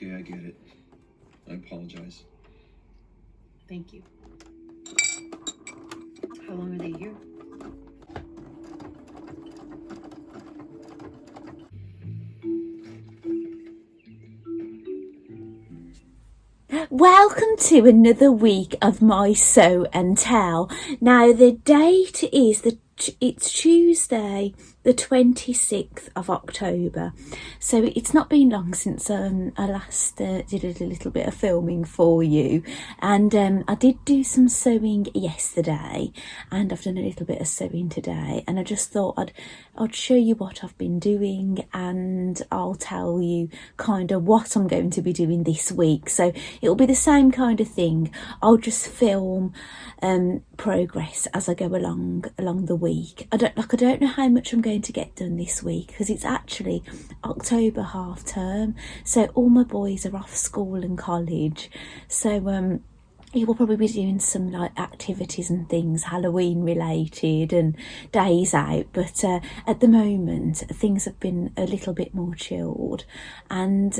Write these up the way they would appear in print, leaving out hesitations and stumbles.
okay, I get it. I apologize. Thank you. How long are they here? Welcome to another week of my Sew and Tell. Now the date is it's Tuesday the 26th of October, so it's not been long since I last did a little bit of filming for you, and I did do some sewing yesterday and I've done a little bit of sewing today, and I just thought I'd show you what I've been doing, and I'll tell you kind of what I'm going to be doing this week. So it'll be the same kind of thing. I'll just film progress as I go along the week. I don't know how much I'm going to get done this week because it's actually October half term, so all my boys are off school and college, so you will probably be doing some like activities and things Halloween related and days out, but at the moment things have been a little bit more chilled. And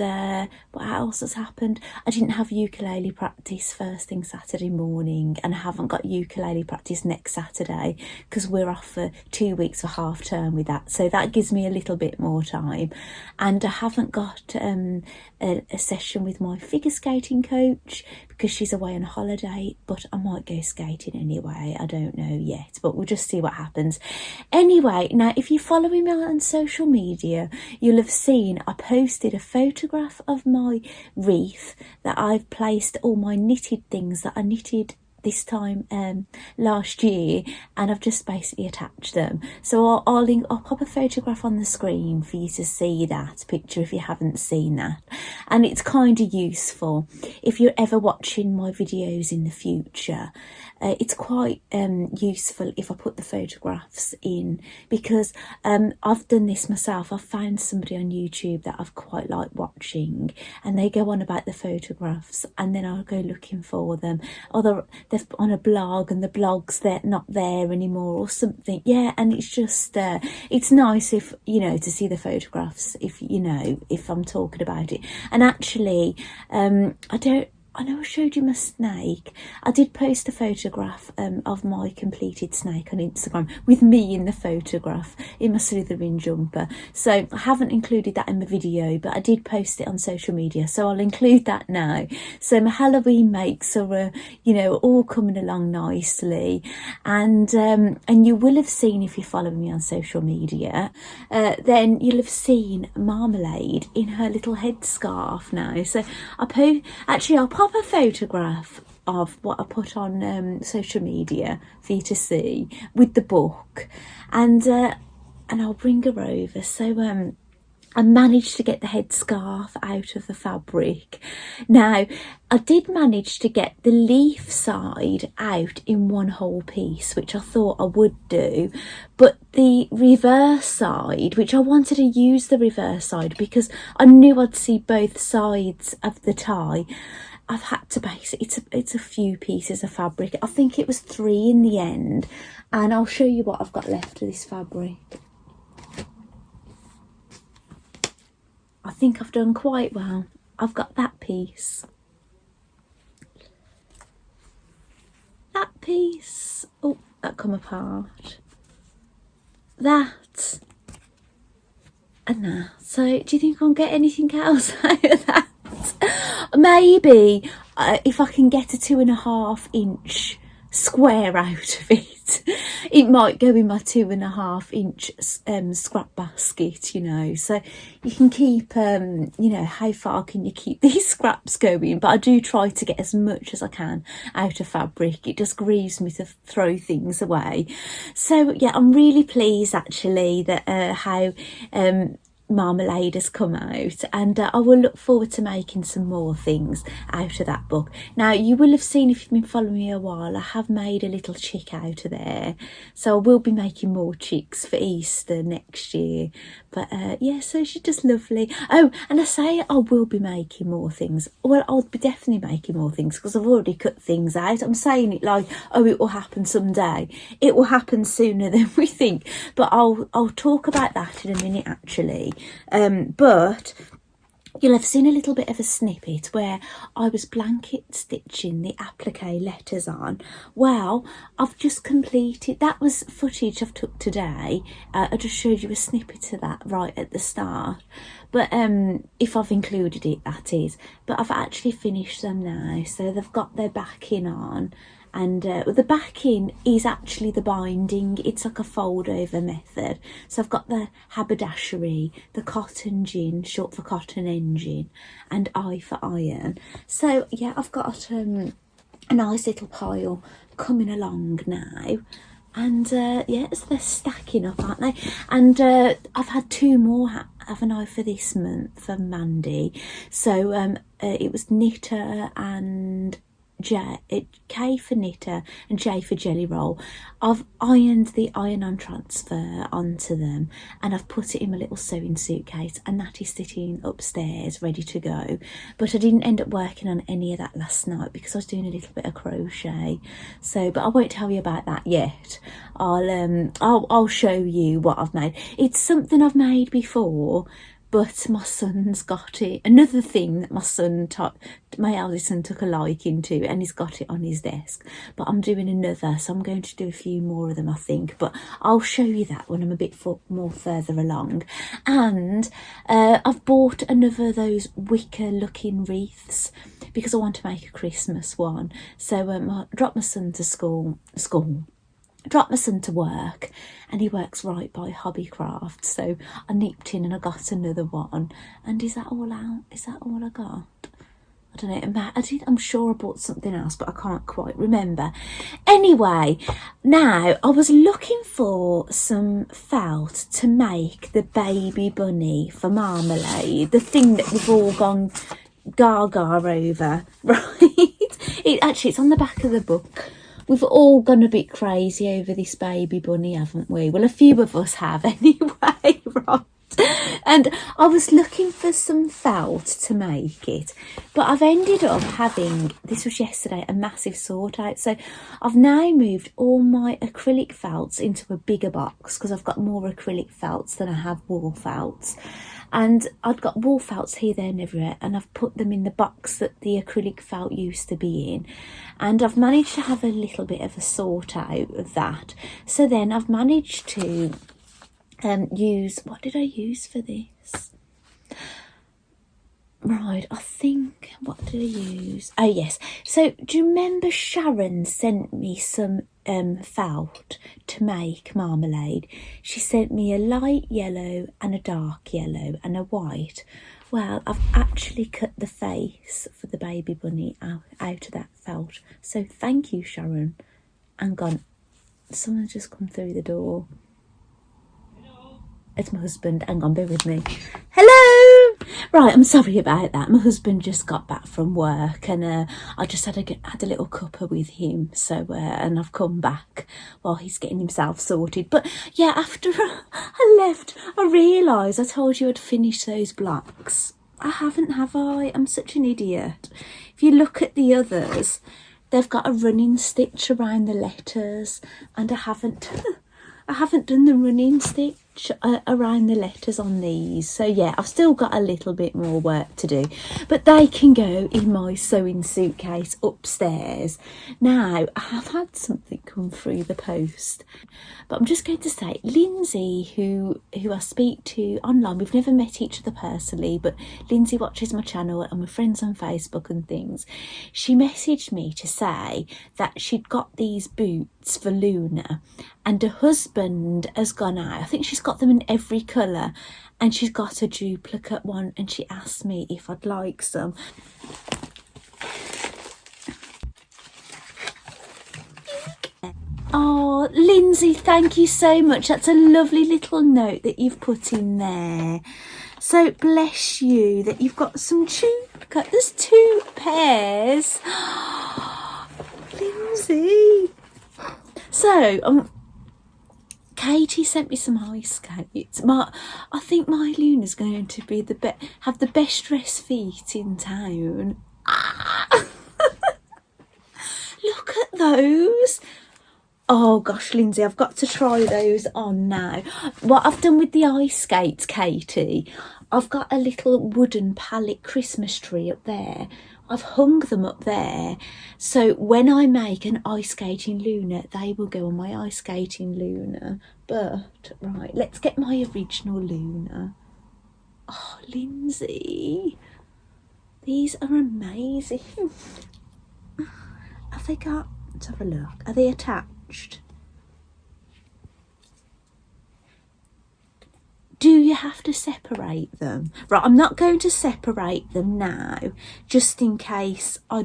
what else has happened? I didn't have ukulele practice first thing Saturday morning, and I haven't got ukulele practice next Saturday because we're off for 2 weeks for half term with that, so that gives me a little bit more time. And I haven't got a session with my figure skating coach because she's away on holiday, but I might go skating anyway. I don't know yet, but we'll just see what happens. Anyway, now if you're following me on social media, you'll have seen I posted a photograph of my wreath that I've placed all my knitted things that I knitted this time last year, and I've just basically attached them. So I'll pop a photograph on the screen for you to see that picture if you haven't seen that, and it's kind of useful if you're ever watching my videos in the future. It's quite useful if I put the photographs in, because I've done this myself. I've found somebody on YouTube that I've quite liked watching, and they go on about the photographs, and then I'll go looking for them, or they're on a blog and the blog's they're not there anymore or something. Yeah, and it's just it's nice if to see the photographs if I'm talking about it. And actually I know I showed you my snake. I did post a photograph of my completed snake on Instagram with me in the photograph in my Slytherin jumper. So I haven't included that in my video, but I did post it on social media, so I'll include that now. So my Halloween makes are all coming along nicely, and you will have seen, if you're following me on social media, then you'll have seen Marmalade in her little headscarf now. So I'll pop a photograph of what I put on social media for you to see with the book, and I'll bring her over. So I managed to get the headscarf out of the fabric. Now, I did manage to get the leaf side out in one whole piece, which I thought I would do, but the reverse side, which I wanted to use the reverse side because I knew I'd see both sides of the tie, I've had to base it. It's a few pieces of fabric. I think it was 3 in the end, and I'll show you what I've got left of this fabric. I think I've done quite well. I've got that piece. That piece. Oh, that come apart. That. And that. So, do you think I'll get anything else out of that? Maybe if I can get a 2.5 inch square out of it, it might go in my 2.5 inch scrap basket, so you can keep how far can you keep these scraps going, but I do try to get as much as I can out of fabric. It just grieves me to throw things away. So yeah, I'm really pleased actually that how Marmalade has come out, and I will look forward to making some more things out of that book. Now, you will have seen, if you've been following me a while, I have made a little chick out of there, so I will be making more chicks for Easter next year. But yeah, so she's just lovely. Oh, and I say I will be making more things. Well, I'll be definitely making more things because I've already cut things out. I'm saying it like, oh, it will happen someday. It will happen sooner than we think, but I'll talk about that in a minute actually. But you'll have seen a little bit of a snippet where I was blanket stitching the applique letters on. Well, I've just completed, that was footage I've took today. I just showed you a snippet of that right at the start. But if I've included it, that is. But I've actually finished them now. So they've got their backing on. And the backing is actually the binding. It's like a fold over method. So I've got the haberdashery, the cotton gin, short for cotton engine, and I for iron. So yeah, I've got a nice little pile coming along now. And yeah, so they're stacking up, aren't they? And I've had 2 more, haven't I, for this month from Mandy. So it was Knitter and K for Knitter and J for Jelly Roll. I've ironed the iron-on transfer onto them, and I've put it in my little sewing suitcase, and that is sitting upstairs ready to go. But I didn't end up working on any of that last night because I was doing a little bit of crochet. So, but I won't tell you about that yet. I'll show you what I've made. It's something I've made before, but my son's got it. Another thing that my eldest son took a liking to, and he's got it on his desk. But I'm doing another, so I'm going to do a few more of them, I think. But I'll show you that when I'm a bit more further along. And I've bought another of those wicker-looking wreaths because I want to make a Christmas one. So I dropped my son to dropped my son to work, and he works right by Hobbycraft, so I nipped in and I got another one. And is that all out? Is that all I got? I don't know. I'm sure I bought something else, but I can't quite remember. Anyway, now I was looking for some felt to make the baby bunny for Marmalade, the thing that we've all gone gaga over, right? It's on the back of the book. We've all gone a bit crazy over this baby bunny, haven't we? Well, a few of us have anyway, right? And I was looking for some felt to make it, but I've ended up having, this was yesterday, a massive sort out. So I've now moved all my acrylic felts into a bigger box because I've got more acrylic felts than I have wool felts. And I'd got wool felts here, there and everywhere, and I've put them in the box that the acrylic felt used to be in. And I've managed to have a little bit of a sort out of that. So then I've managed to use, what did I use for this? Right, I think, what did I use? Oh, yes. So do you remember Sharon sent me some felt to make marmalade? She sent me a light yellow and a dark yellow and a white. Well, I've actually cut the face for the baby bunny out of that felt. So thank you, Sharon. And gone, someone's just come through the door. It's my husband. Hang on, bear with me. Hello! Right, I'm sorry about that. My husband just got back from work, and I just had a little cuppa with him. So, and I've come back while he's getting himself sorted. But yeah, after I left, I realised I told you I'd finished those blocks. I haven't, have I? I'm such an idiot. If you look at the others, they've got a running stitch around the letters, and I haven't done the running stitch around the letters on these. So yeah, I've still got a little bit more work to do, but they can go in my sewing suitcase upstairs. Now, I have had something come through the post, but I'm just going to say, Lindsay, who I speak to online, we've never met each other personally, but Lindsay watches my channel and we're friends on Facebook and things. She messaged me to say that she'd got these boots for Luna, and her husband has gone out. I think she's got them in every colour, and she's got a duplicate one, and she asked me if I'd like some. Oh, Lindsay, thank you so much. That's a lovely little note that you've put in there. So bless you that you've got some duplicate. There's 2 pairs. Lindsay. So, Katie sent me some ice skates. I think my Luna's going to be have the best dressed feet in town. Ah! Look at those. Oh gosh, Lindsay, I've got to try those on now. What I've done with the ice skates, Katie, I've got a little wooden pallet Christmas tree up there. I've hung them up there, so when I make an ice skating Luna, they will go on my ice skating Luna. But, right, let's get my original Luna. Oh, Lindsay, these are amazing. Have they got, let's have a look, are they attached? Do you have to separate them? Right, I'm not going to separate them now, just in case I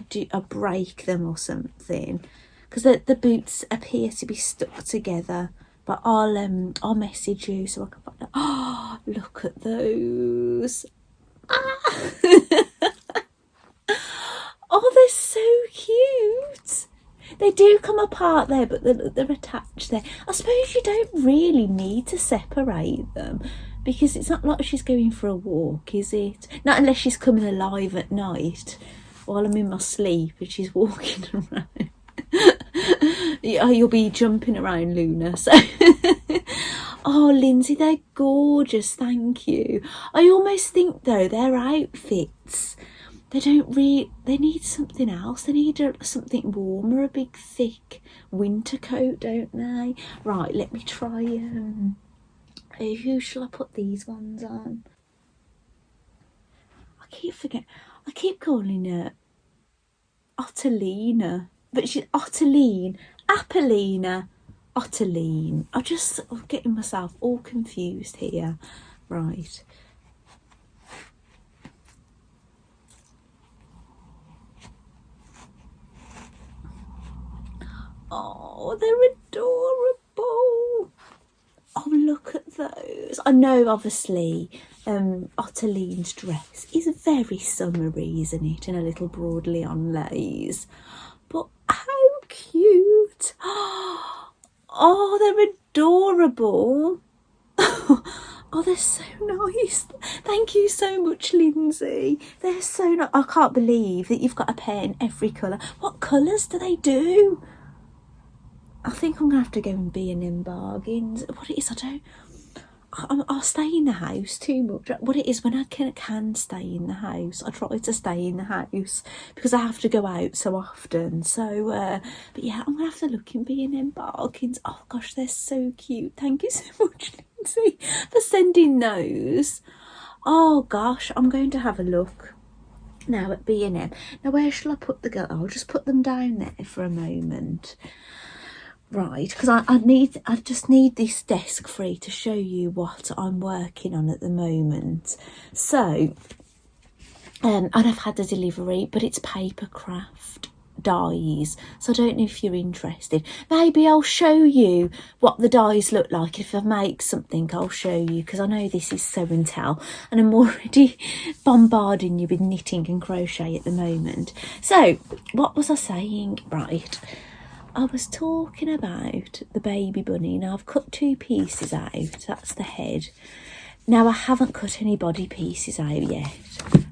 break them or something, because the boots appear to be stuck together. But I'll message you so I can find out. Oh, look at those! Ah! Oh, they're so cute. They do come apart there, but they're attached there. I suppose you don't really need to separate them, because it's not like she's going for a walk, is it? Not unless she's coming alive at night while I'm in my sleep and she's walking around. Yeah, you'll be jumping around, Luna. So, oh, Lindsay, they're gorgeous. Thank you. I almost think though their outfits, they need something else. They need something warmer, a big thick winter coat, don't they? Right, let me try, who shall I put these ones on? I keep calling her Ottalina, but she's Ottaline, Apollina, Ottaline. I'm getting myself all confused here. Right. Oh, they're adorable. Oh, look at those. I know, obviously, Ottaline's dress is very summery, isn't it? In a little broadly on lace. But how cute. Oh, they're adorable. Oh, they're so nice. Thank you so much, Lindsay. They're so nice. I can't believe that you've got a pair in every colour. What colours do they do? I think I'm going to have to go and B&M bargains. What it is, I'll stay in the house too much. What it is, when I can stay in the house, I try to stay in the house because I have to go out so often. So, but yeah, I'm going to have to look in B&M bargains. Oh gosh, they're so cute. Thank you so much, Lindsay, for sending those. Oh gosh, I'm going to have a look now at B&M. Now, where shall I put the girl? I'll just put them down there for a moment. Right, because I just need this desk free to show you what I'm working on at the moment. So, and I've had a delivery, but it's paper craft dies, so I don't know if you're interested. Maybe I'll show you what the dies look like. If I make something, I'll show you, because I know this is sew and tell and I'm already bombarding you with knitting and crochet at the moment. So what was I saying? Right, I was talking about the baby bunny. Now I've cut 2 pieces out. That's the head. Now I haven't cut any body pieces out yet.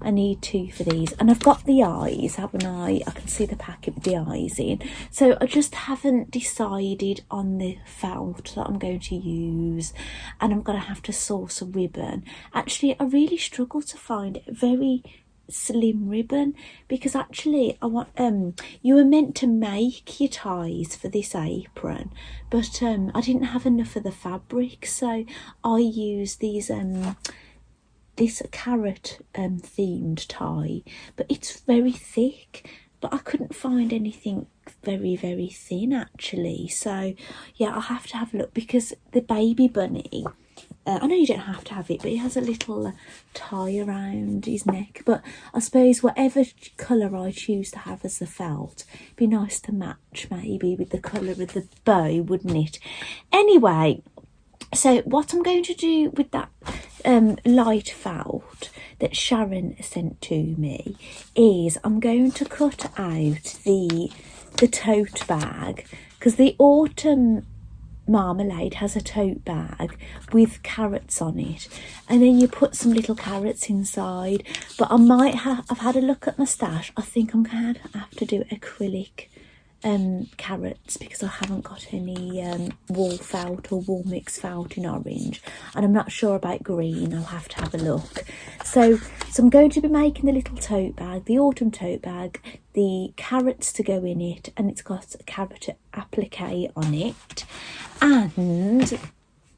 I need 2 for these. And I've got the eyes, haven't I? I can see the packet with the eyes in. So I just haven't decided on the felt that I'm going to use. And I'm going to have to source a ribbon. Actually, I really struggle to find a very slim ribbon, because actually I want you were meant to make your ties for this apron, but I didn't have enough of the fabric, so I used these this carrot themed tie, but it's very thick, but I couldn't find anything very, very thin actually. So yeah, I'll have to have a look, because the baby bunny, I know you don't have to have it, but he has a little tie around his neck. But I suppose whatever colour I choose to have as the felt, it'd be nice to match maybe with the colour of the bow, wouldn't it? Anyway, so what I'm going to do with that light felt that Sharon sent to me is I'm going to cut out the tote bag, because the autumn marmalade has a tote bag with carrots on it, and then you put some little carrots inside. But I might have, I've had a look at my stash, I think I'm going to have to do acrylic carrots because I haven't got any wool felt or wool mix felt in orange, and I'm not sure about green. I'll have to have a look. So I'm going to be making the little tote bag, the autumn tote bag, the carrots to go in it, and it's got a carrot applique on it, and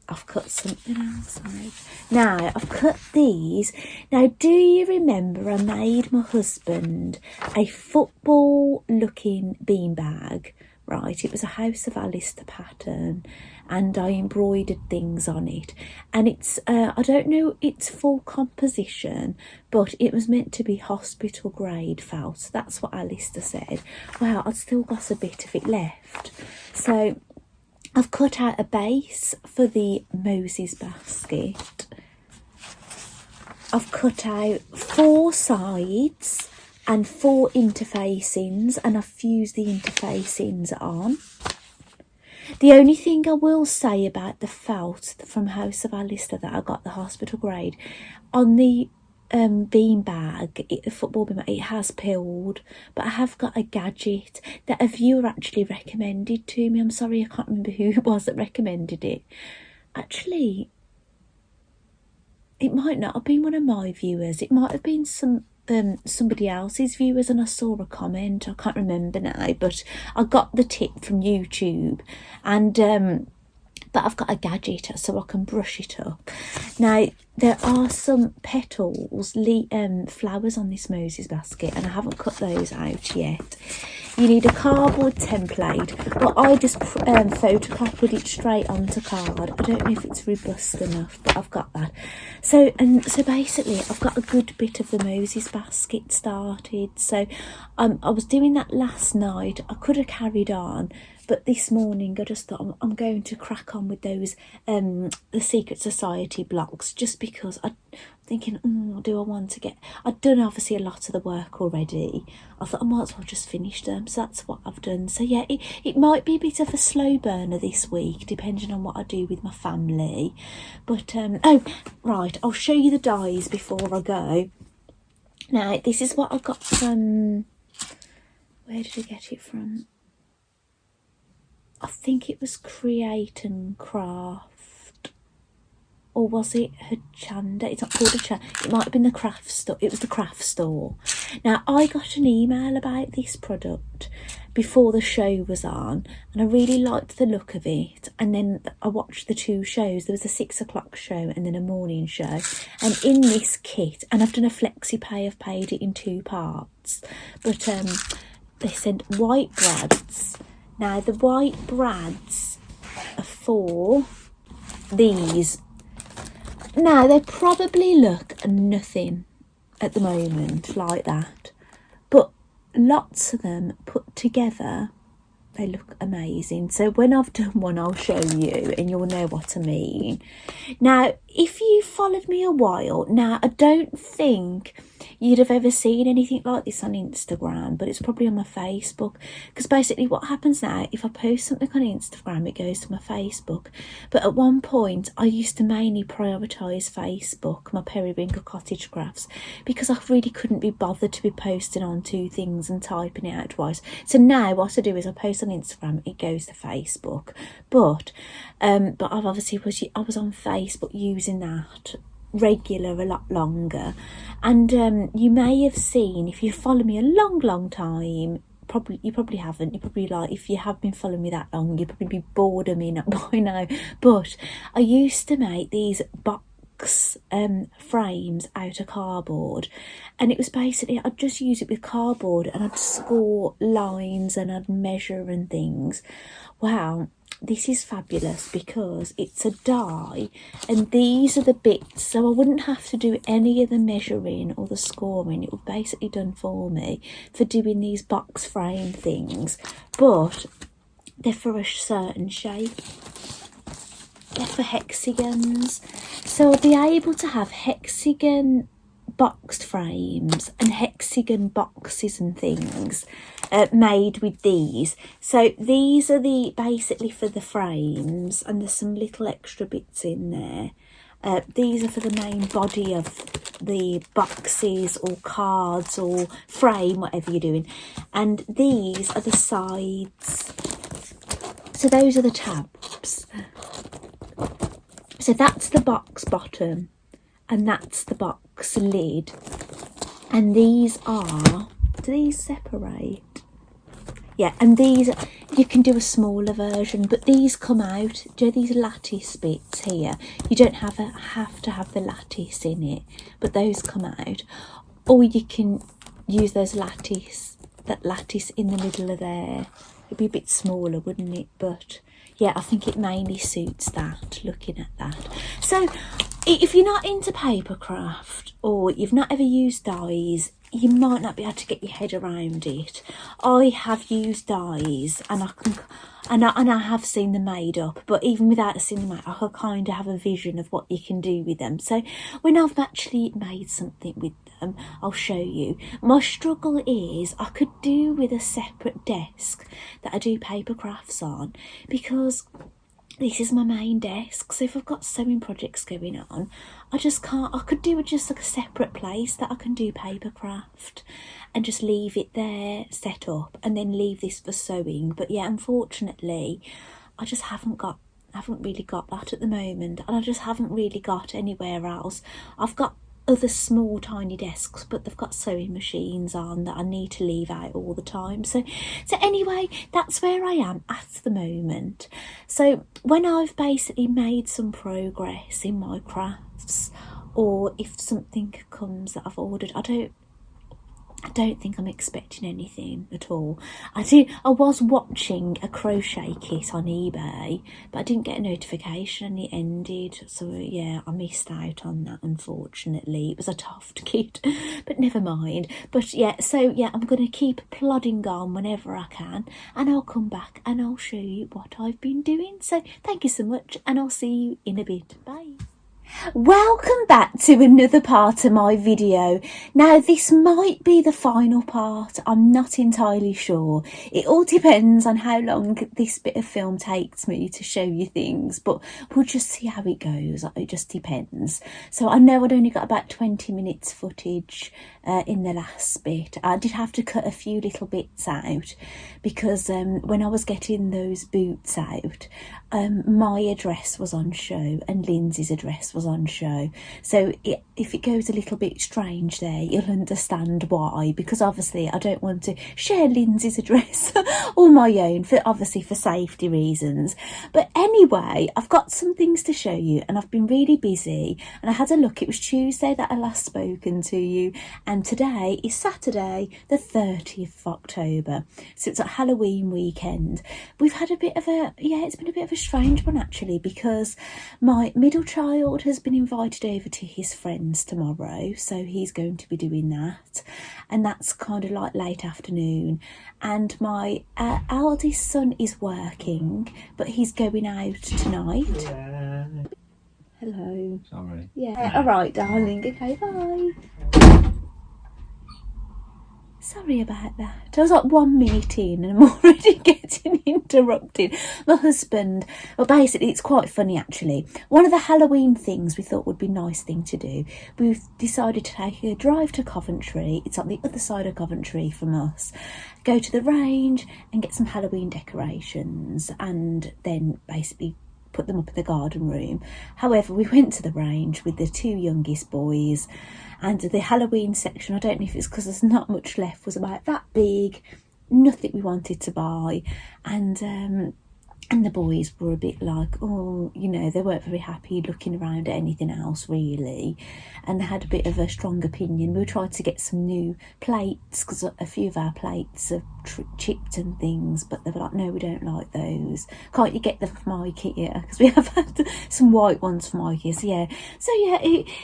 I've cut something else out. Now, I've cut these. Now, do you remember I made my husband a football-looking beanbag? Right, it was a House of Alistair pattern, and I embroidered things on it. And it's, I don't know its full composition, but it was meant to be hospital grade felt. So that's what Alistair said. Wow, I've still got a bit of it left. So I've cut out a base for the Moses basket. I've cut out 4 sides and 4 interfacings, and I've fused the interfacings on. The only thing I will say about the felt from House of Alistair that I got the hospital grade, on the bean bag, the football bean bag, it has peeled, but I have got a gadget that a viewer actually recommended to me. I'm sorry, I can't remember who it was that recommended it. Actually, it might not have been one of my viewers. It might have been somebody else's viewers, and I saw a comment. I can't remember now, but I got the tip from YouTube, and but I've got a gadget so I can brush it up. Now, there are some petals, flowers on this Moses basket, and I haven't cut those out yet. You need a cardboard template, but I just photocopied it straight onto card. I don't know if it's robust enough, but I've got that. So basically, I've got a good bit of the Moses basket started. So I was doing that last night. I could have carried on, but this morning I just thought I'm going to crack on with those the Secret Society blocks, just because I'm thinking, do I want to get... I've done obviously a lot of the work already. I thought I might as well just finish them, so that's what I've done. So yeah, it might be a bit of a slow burner this week, depending on what I do with my family. But, oh, right, I'll show you the dies before I go. Now, this is what I got from... Where did I get it from? I think it was Create and Craft, or was it Hachanda? It's not called Hachanda. It might have been the craft store. It was the craft store. Now, I got an email about this product before the show was on, and I really liked the look of it. And then I watched the 2 shows. There was a 6 o'clock show and then a morning show. And in this kit, and I've done a flexi pay. I've paid it in 2 parts. But they sent white brads. Now, the white brads are for these. Now, they probably look nothing at the moment like that, but lots of them put together, they look amazing. So when I've done one, I'll show you and you'll know what I mean. Now, if you followed me a while, now I don't think you'd have ever seen anything like this on Instagram, but it's probably on my Facebook, because basically what happens now, if I post something on Instagram, it goes to my Facebook. But at one point I used to mainly prioritise Facebook, my periwinkle cottage crafts, because I really couldn't be bothered to be posting on 2 things and typing it out twice. So now what I do is I post on Instagram, it goes to Facebook. But I've obviously I was on Facebook using that regular a lot longer, and you may have seen, if you follow me a long time, you probably haven't, you probably, like, if you have been following me that long, you'd probably be bored of me by now, but I used to make these box frames out of cardboard, and it was basically, I'd just use it with cardboard and I'd score lines and I'd measure and things. Wow, this is fabulous because it's a die, and these are the bits, so I wouldn't have to do any of the measuring or the scoring. It was basically done for me for doing these box frame things, but they're for a certain shape. They're for hexagons, so I'll be able to have hexagon boxed frames and hexagon boxes and things made with these. So these are the basically for the frames, and there's some little extra bits in there. These are for the main body of the boxes or cards or frame, whatever you're doing. And these are the sides. So those are the tabs. So that's the box bottom and that's the box lid. And these are, do these separate? Yeah, and these, you can do a smaller version, but these come out, do these lattice bits here? You don't have to have the lattice in it, but those come out. Or you can use those that lattice in the middle of there. It'd be a bit smaller, wouldn't it? But yeah, I think it mainly suits that, looking at that. So if you're not into papercraft or you've not ever used dies, you might not be able to get your head around it. I have used dies and I have seen them made up, but even without seeing them made, I can kind of have a vision of what you can do with them. So when I've actually made something with them, I'll show you. My struggle is I could do with a separate desk that I do paper crafts on, because this is my main desk. So if I've got sewing projects going on, I just can't. I could do it just like a separate place that I can do papercraft and just leave it there set up and then leave this for sewing. But yeah, unfortunately, I just haven't really got that at the moment, and I just haven't really got anywhere else. I've got other small tiny desks, but they've got sewing machines on that I need to leave out all the time. So anyway, that's where I am at the moment. So when I've basically made some progress in my crafts, or if something comes that I've ordered, I don't think I'm expecting anything at all. I was watching a crochet kit on eBay, but I didn't get a notification and it ended. So yeah, I missed out on that, unfortunately. It was a Toft kit, but never mind. But yeah, so yeah, I'm going to keep plodding on whenever I can, and I'll come back and I'll show you what I've been doing. So thank you so much, and I'll see you in a bit. Bye. Welcome back to another part of my video. Now this might be the final part, I'm not entirely sure. It all depends on how long this bit of film takes me to show you things, but we'll just see how it goes. It just depends. So I know I'd only got about 20 minutes footage in the last bit. I did have to cut a few little bits out because when I was getting those boots out, my address was on show and Lindsay's address was on show. So if it goes a little bit strange there, you'll understand why, because obviously I don't want to share Lindsay's address or my own, obviously for safety reasons. But anyway, I've got some things to show you, and I've been really busy, and I had a look. It was Tuesday that I last spoken to you, and today is Saturday the 30th of October, so it's a Halloween weekend. We've had a bit of it's been a bit of a strange one actually, because my middle child has been invited over to his friends tomorrow, so he's going to be doing that, and that's kind of like late afternoon. And my eldest son is working, but he's going out tonight. Yeah. Hello. Sorry. Yeah, all right, darling. Okay, bye. Sorry about that. I was like 1 minute in and I'm already getting interrupted. My husband, well, basically it's quite funny actually. One of the Halloween things we thought would be a nice thing to do, we've decided to take a drive to Coventry. It's on the other side of Coventry from us. Go to the range and get some Halloween decorations and then basically put them up in the garden room. However, we went to the range with the two youngest boys, and the Halloween section, I don't know if it's because there's not much left, was about that big, nothing we wanted to buy, and the boys were a bit like, oh, you know, they weren't very happy looking around at anything else really, and they had a bit of a strong opinion. We tried to get some new plates because a few of our plates are chipped and things, but they were like, no, we don't like those. Can't you get them from IKEA? Because we have had some white ones from IKEA. So yeah,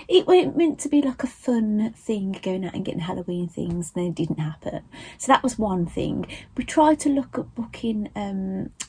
it went meant to be like a fun thing, going out and getting Halloween things, and then it didn't happen. So that was one thing. We tried to look at booking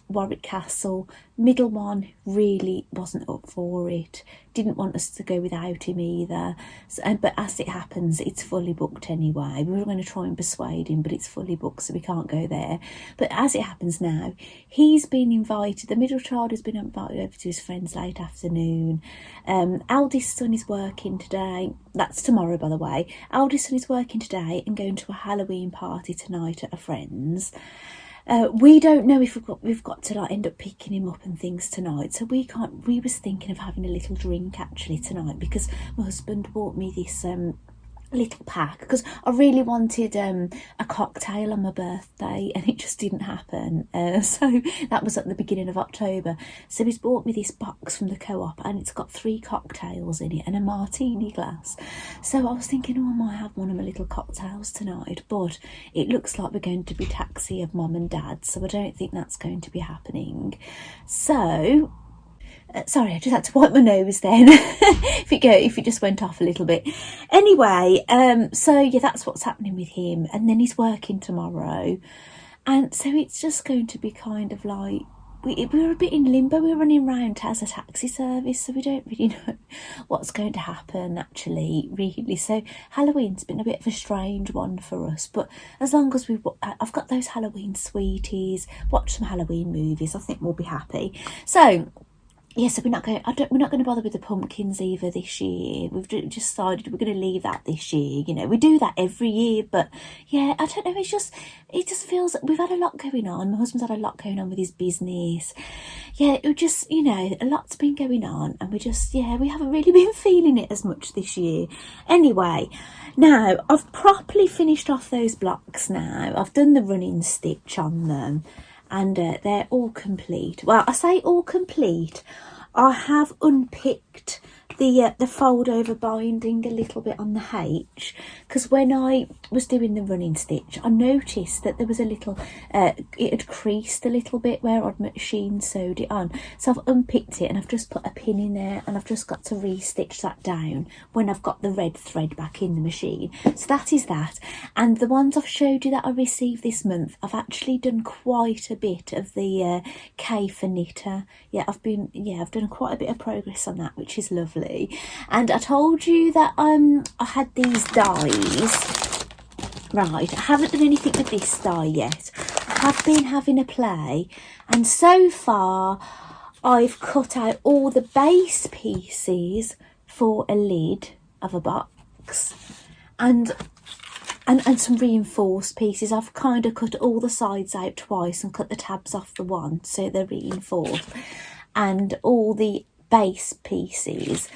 Warwick Castle. Middle one really wasn't up for it. didn't want us to go without him either. So, but as it happens, it's fully booked anyway. We were going to try and persuade him, but it's fully booked, so we can't go there. But as it happens now, he's been invited. The middle child has been invited over to his friends late afternoon. Eldest son is working today. That's tomorrow, by the way. Eldest son is working today and going to a Halloween party tonight at a friend's. We don't know if we've got to like end up picking him up and things tonight, so we can't. We was thinking of having a little drink actually tonight, because my husband bought me this little pack, because I really wanted a cocktail on my birthday and it just didn't happen. So that was at the beginning of October. So he's bought me this box from the Co-op, and it's got 3 cocktails in it and a martini glass. So I was thinking, oh, I might have one of my little cocktails tonight, but it looks like we're going to be taxi of mum and dad, so I don't think that's going to be happening. So sorry, I just had to wipe my nose then. if it just went off a little bit. Anyway, so yeah, that's what's happening with him. And then he's working tomorrow. And so it's just going to be kind of like, we're a bit in limbo. We're running around as a taxi service, so we don't really know what's going to happen actually, really. So Halloween's been a bit of a strange one for us, but as long as I've got those Halloween sweeties, watch some Halloween movies, I think we'll be happy. So yeah, so we're not going to bother with the pumpkins either this year. We've just decided we're going to leave that this year. You know, we do that every year, but yeah, I don't know. It just feels we've had a lot going on. My husband's had a lot going on with his business. Yeah, it just, you know, a lot's been going on, and we haven't really been feeling it as much this year. Anyway, now I've properly finished off those blocks. Now I've done the running stitch on them. And they're all complete. Well, I say all complete. I have unpicked the fold over binding a little bit on the H, because when I was doing the running stitch, I noticed that there was a little it had creased a little bit where I'd machine sewed it on. So I've unpicked it and I've just put a pin in there, and I've just got to re-stitch that down when I've got the red thread back in the machine. So that is that. And the ones I've showed you that I received this month, I've actually done quite a bit of the K for knitter. I've done quite a bit of progress on that, which is lovely. And I told you that I had these dies. Right, I haven't done anything with this die yet. I have been having a play, and so far I've cut out all the base pieces for a lid of a box, and some reinforced pieces. I've kind of cut all the sides out twice and cut the tabs off the one so they're reinforced, and all the base pieces.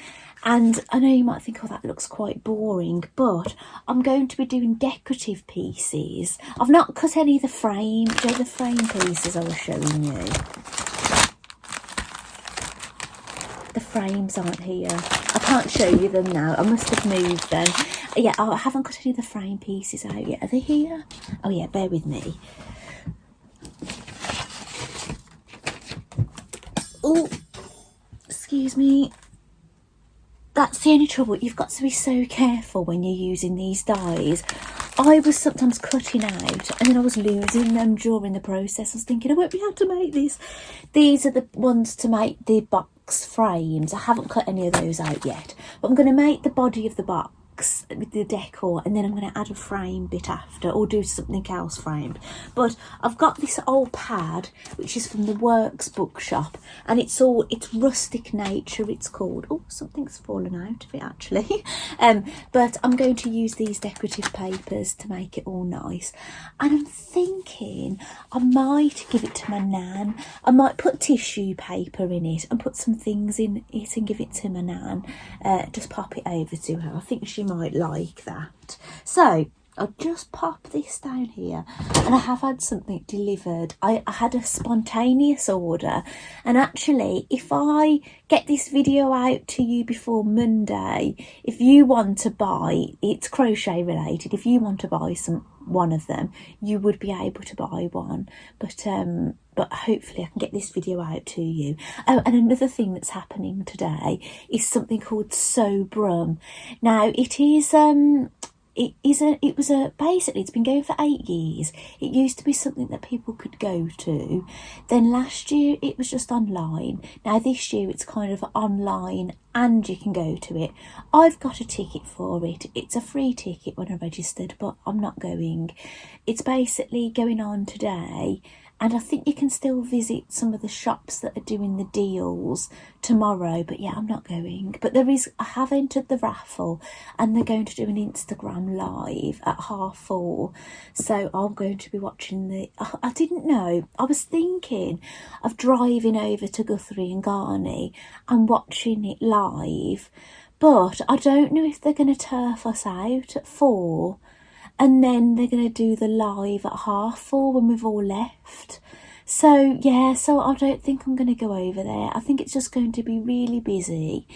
And I know you might think, oh, that looks quite boring, but I'm going to be doing decorative pieces. I've not cut any of the frame. Do you know the frame pieces I was showing you? The frames aren't here. I can't show you them now. I must have moved them. Yeah, I haven't cut any of the frame pieces out yet. Are they here? Oh yeah, bear with me. Oh, excuse me. That's the only trouble. You've got to be so careful when you're using these dies. I was sometimes cutting out and then I was losing them during the process. I was thinking, I won't be able to make this. These are the ones to make the box frames. I haven't cut any of those out yet, but I'm going to make the body of the box with the decor, and then I'm going to add a frame bit after, or do something else framed. But I've got this old pad which is from the Works bookshop, and it's rustic nature, it's called. Oh, something's fallen out of it actually. But I'm going to use these decorative papers to make it all nice, and I'm thinking I might give it to my nan. I might put tissue paper in it and put some things in it and give it to my nan. Just pop it over to her. I think she might like that. So I'll just pop this down here, and I have had something delivered. I had a spontaneous order, and actually if I get this video out to you before Monday, if you want to buy, it's crochet related, if you want to buy one of them, you would be able to buy one, but hopefully I can get this video out to you. Oh, and another thing that's happening today is something called Sew Brum. Now it is basically, it's been going for 8 years. It used to be something that people could go to. Then last year it was just online. Now this year it's kind of online and you can go to it. I've got a ticket for it. It's a free ticket when I registered, but I'm not going. It's basically going on today. And I think you can still visit some of the shops that are doing the deals tomorrow. But yeah, I'm not going. But I have entered the raffle and they're going to do an Instagram live at 4:30. So I'm going to be watching I didn't know. I was thinking of driving over to Guthrie and Garney and watching it live. But I don't know if they're going to turf us out at 4. And then they're going to do the live at 4:30 when we've all left. So, yeah, I don't think I'm going to go over there. I think it's just going to be really busy.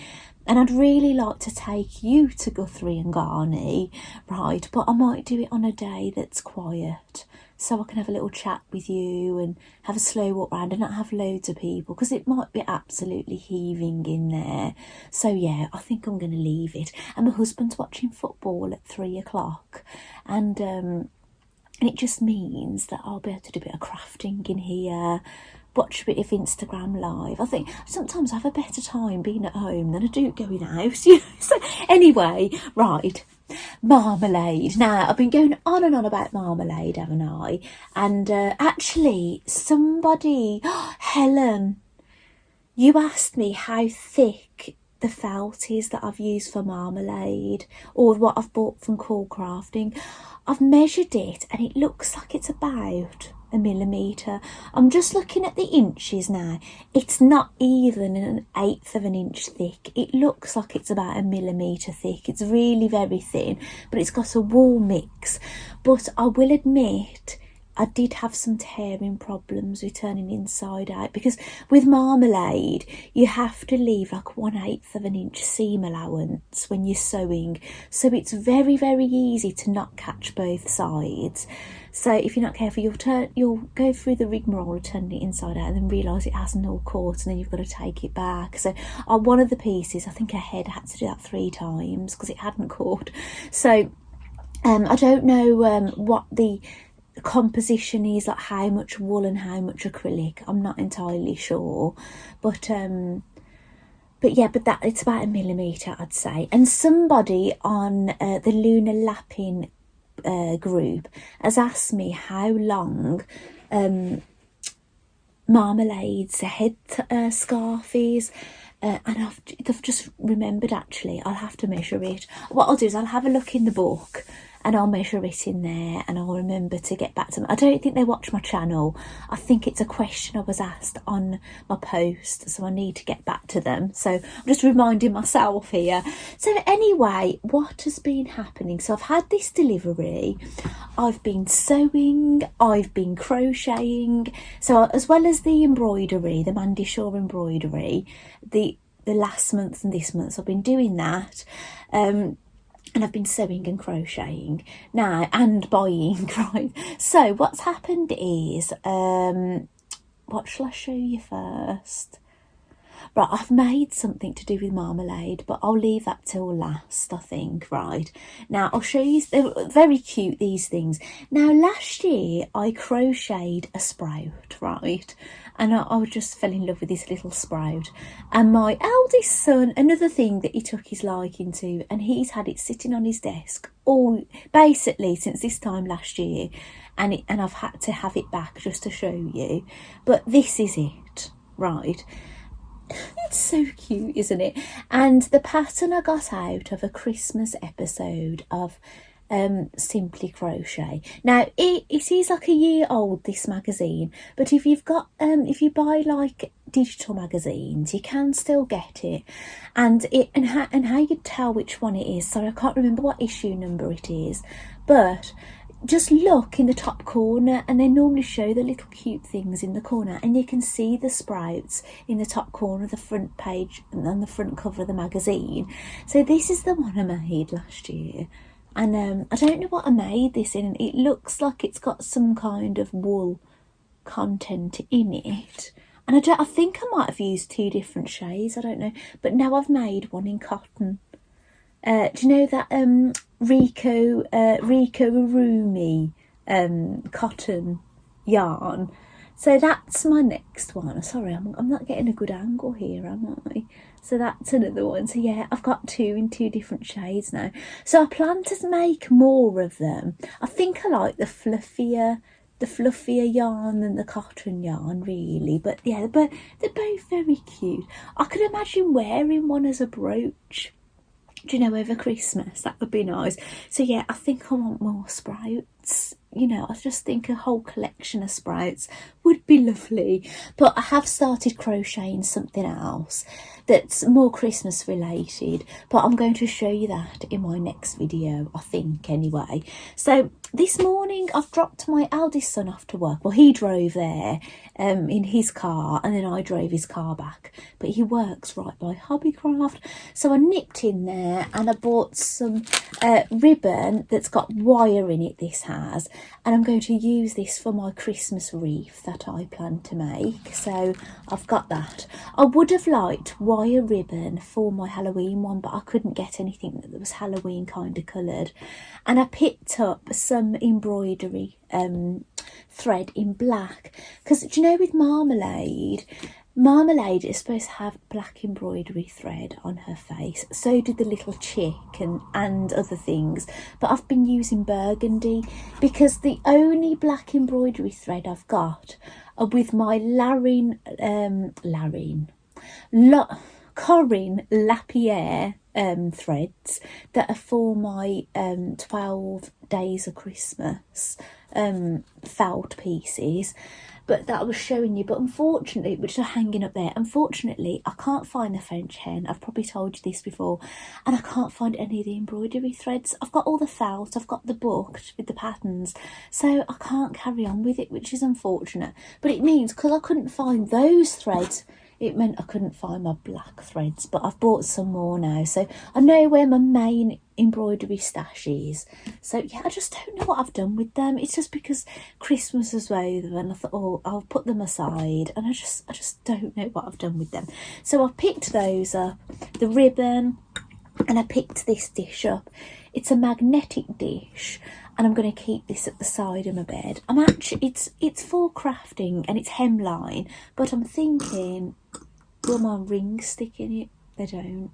And I'd really like to take you to Guthrie and Garney, right? But I might do it on a day that's quiet. So I can have a little chat with you and have a slow walk round and not have loads of people, because it might be absolutely heaving in there. So yeah, I think I'm going to leave it. And my husband's watching football at 3:00, and it just means that I'll be able to do a bit of crafting in here, watch a bit of Instagram live. I think sometimes I have a better time being at home than I do going out. You know? So anyway, right. Marmalade. Now, I've been going on and on about marmalade, haven't I? And actually, somebody, Helen, you asked me how thick the felt is that I've used for marmalade, or what I've bought from Cool Crafting. I've measured it and it looks like it's about 1 millimetre. I'm just looking at the inches now. It's not even 1/8 of an inch thick. It looks like it's about 1 millimetre thick. It's really very thin, but it's got a wool mix. But I will admit, I did have some tearing problems with turning inside out, because with marmalade you have to leave like 1/8 of an inch seam allowance when you're sewing, so it's very, very easy to not catch both sides. So if you're not careful, you'll go through the rigmarole of turning it inside out and then realise it hasn't all caught, and then you've got to take it back. So on one of the pieces, I think a head had to do that 3 times because it hadn't caught. So I don't know what the composition is, like how much wool and how much acrylic. I'm not entirely sure, but that it's about 1 millimetre, I'd say. And somebody on the Lunar Lapping group has asked me how long Marmalade's head scarf is. And I've just remembered, actually, I'll have to measure it. What I'll do is I'll have a look in the book and I'll measure it in there, and I'll remember to get back to them. I don't think they watch my channel. I think it's a question I was asked on my post, so I need to get back to them. So I'm just reminding myself here. So anyway, what has been happening? So I've had this delivery. I've been sewing. I've been crocheting. So as well as the embroidery, the Mandy Shaw embroidery, the last month and this month I've been doing that. And I've been sewing and crocheting now, and buying, right? So what's happened is, what shall I show you first? Right, I've made something to do with marmalade, but I'll leave that till last, I think, right? Now, I'll show you, they're very cute, these things. Now, last year, I crocheted a sprout, right? And I just fell in love with this little sprout. And my eldest son, another thing that he took his liking to, and he's had it sitting on his desk all, basically, since this time last year. And I've had to have it back just to show you. But this is it, right? It's so cute, isn't it? And the pattern I got out of a Christmas episode of Simply Crochet. Now it is like a year old, this magazine, but if you've got if you buy like digital magazines, you can still get it. And how you tell which one it is, sorry, I can't remember what issue number it is, but just look in the top corner, and they normally show the little cute things in the corner, and you can see the sprouts in the top corner of the front page and on the front cover of the magazine. So this is the one I made last year, and I don't know what I made this in. It looks like it's got some kind of wool content in it, and I think I might have used 2 different shades, I don't know, but now I've made one in cotton. Do you know that Rico Urumi cotton yarn? So that's my next one. Sorry, I'm not getting a good angle here, am I? So that's another one. So yeah, I've got two in two different shades now. So I plan to make more of them. I think I like the fluffier yarn than the cotton yarn, really. But yeah, they're both very cute. I could imagine wearing one as a brooch, do you know, over Christmas. That would be nice. So yeah, I think I want more sprouts. You know, I just think a whole collection of sprouts would be lovely. But I have started crocheting something else that's more Christmas related, but I'm going to show you that in my next video, I think, anyway. So this morning I've dropped my eldest son off to work. Well, he drove there in his car, and then I drove his car back, but he works right by Hobbycraft. So I nipped in there and I bought some ribbon that's got wire in it, this has, and I'm going to use this for my Christmas wreath that I plan to make. So I've got that. I would have liked wire ribbon for my Halloween one, but I couldn't get anything that was Halloween kind of coloured, and I picked up some embroidery thread in black, because do you know, with marmalade is supposed to have black embroidery thread on her face. So did the little chick and other things. But I've been using burgundy because the only black embroidery thread I've got are with my Corinne Lapierre threads that are for my 12 Days of Christmas felt pieces. But that I was showing you, but unfortunately, which are hanging up there, unfortunately I can't find the French hen. I've probably told you this before, and I can't find any of the embroidery threads. I've got all the felt, I've got the book with the patterns, so I can't carry on with it, which is unfortunate. But it means, because I couldn't find those threads, it meant I couldn't find my black threads. But I've bought some more now, so I know where my main embroidery stash is. So yeah, I just don't know what I've done with them. It's just because Christmas was over, and I thought, oh, I'll put them aside, and I just don't know what I've done with them. So I picked those up, the ribbon, and I picked this dish up. It's a magnetic dish, and I'm going to keep this at the side of my bed. I'm actually, it's for crafting, and it's hemline, but I'm thinking, will my rings stick in it? They don't.